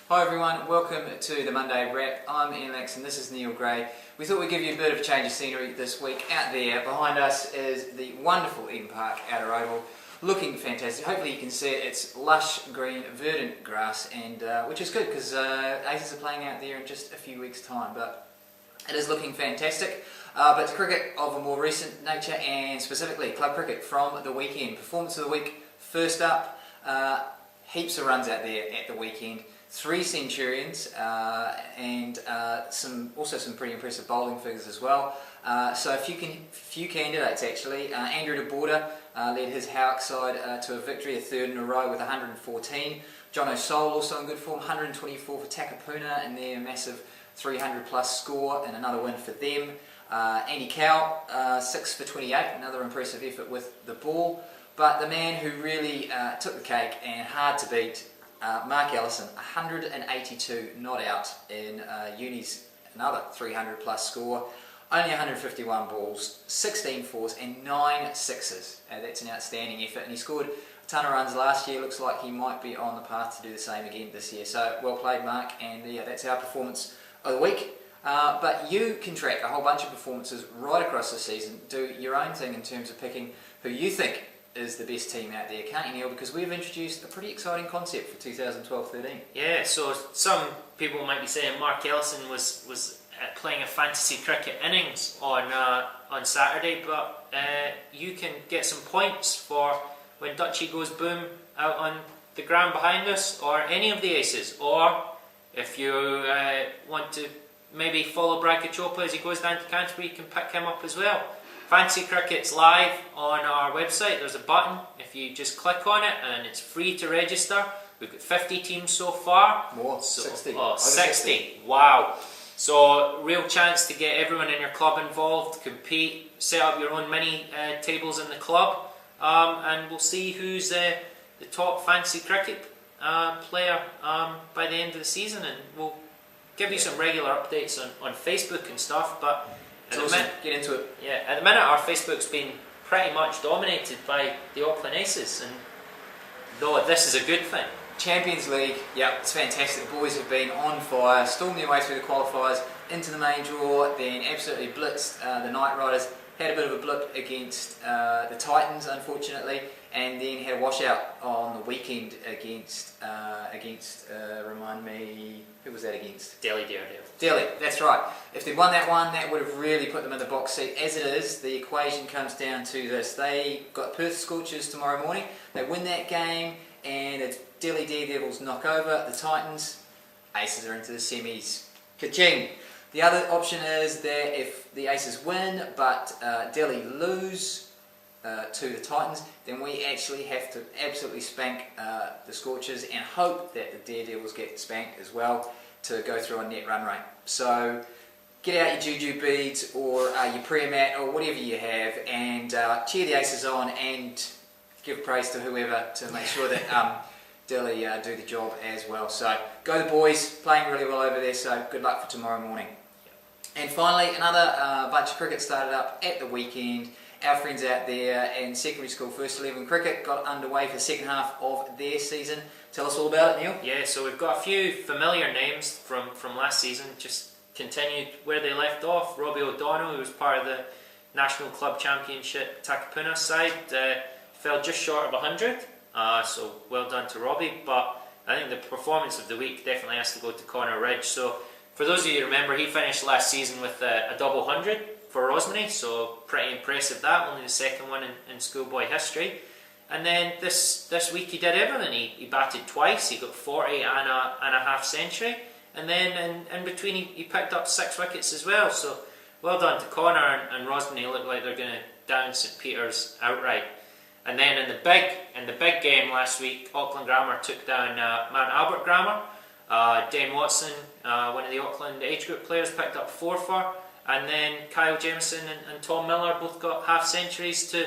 Hi everyone, welcome to the Monday Wrap. I'm Ian Lax and this is Neil Gray. We thought we'd give you a bit of a change of scenery this week. Out there behind us is the wonderful Eden Park Outer Oval, looking fantastic. Hopefully you can see it. It's lush green, verdant grass, and which is good because Aces are playing out there in just a few weeks' time. But it is looking fantastic. But it's cricket of a more recent nature, and specifically club cricket from the weekend. Performance of the week, first up, heaps of runs out there at the weekend. 3 centurions and also some pretty impressive bowling figures as well. So a few candidates actually. Andrew de Border led his Howick side to a victory, a third in a row with 114. John O'Sole also in good form, 124 for Takapuna and their massive 300 plus score and another win for them. Andy Cow, 6 for 28, another impressive effort with the ball. But the man who really took the cake and hard to beat, Mark Ellison, 182 not out in Uni's another 300 plus score, only 151 balls, 16 fours and 9 sixes. That's an outstanding effort, and he scored a ton of runs last year. Looks like he might be on the path to do the same again this year. So well played, Mark, and yeah, that's our performance of the week. But you can track a whole bunch of performances right across the season, do your own thing in terms of picking who you think is the best team out there, can't you, Neil? Because we've introduced a pretty exciting concept for 2012-13. Yeah, so some people might be saying Mark Ellison was playing a fantasy cricket innings on Saturday, but you can get some points for when Dutchie goes boom out on the ground behind us, or any of the aces, or if you want to maybe follow Brad Kachopa as he goes down to Canterbury, you can pick him up as well. Fantasy Cricket's live on our website. There's a button, if you just click on it, and it's free to register. We've got 50 teams so far. More, 60. Oh, 60. Wow. So, real chance to get everyone in your club involved, compete, set up your own mini tables in the club, and we'll see who's the top fantasy cricket player by the end of the season, and we'll give you some regular updates on Facebook and stuff, but get into it. Yeah, at the minute our Facebook's been pretty much dominated by the Auckland Aces, and though this is a good thing. Champions League, yeah, it's fantastic. The boys have been on fire, stormed their way through the qualifiers into the main draw, then absolutely blitzed the Knight Riders. Had a bit of a blip against the Titans, unfortunately, and then had a washout on the weekend against remind me, who was that against? Delhi Daredevil. Delhi, that's right. If they'd won that one, that would have really put them in the box seat. As it is, the equation comes down to this. They got Perth Scorchers tomorrow morning. They win that game, and it's Delhi Daredevils knock over the Titans. Aces are into the semis. Ka-ching! The other option is that if the Aces win, but Delhi lose to the Titans, then we actually have to absolutely spank the Scorchers and hope that the Daredevils get spanked as well to go through on net run rate. So get out your juju beads or your prayer mat or whatever you have, and cheer the Aces on and give praise to whoever to make sure that Delhi do the job as well. So go the boys, playing really well over there, so good luck for tomorrow morning. And finally, another bunch of cricket started up at the weekend. Our friends out there in secondary school First 11 cricket got underway for the second half of their season. Tell us all about it, Neil. Yeah, so we've got a few familiar names from last season, just continued where they left off. Robbie O'Donnell, who was part of the National Club Championship Takapuna side, fell just short of 100, so well done to Robbie. But I think the performance of the week definitely has to go to Connor Ridge. So for those of you who remember, he finished last season with a double 100 for Rosmini, so pretty impressive that, only the second one in schoolboy history. And then this week he did everything. He batted twice, he got 40 and a half century, and then in between he picked up 6 wickets as well. So well done to Connor, and Rosmini look like they're going to down St Peter's outright. And then in the big game last week, Auckland Grammar took down Mount Albert Grammar. Dane Watson, one of the Auckland age group players, picked up 4 for, and then Kyle Jameson and Tom Miller both got half centuries to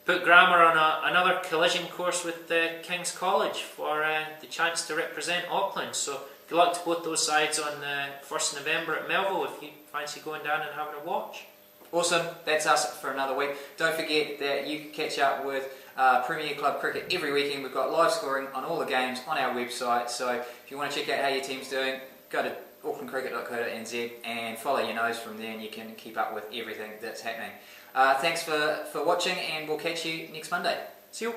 put Grammar on another collision course with King's College for the chance to represent Auckland. So good luck to both those sides on the 1st of November at Melville if you fancy going down and having a watch. Awesome, that's us for another week. Don't forget that you can catch up with Premier Club Cricket every weekend. We've got live scoring on all the games on our website, so if you want to check out how your team's doing, go to aucklandcricket.co.nz and follow your nose from there, and you can keep up with everything that's happening. Thanks for watching, and we'll catch you next Monday. See you.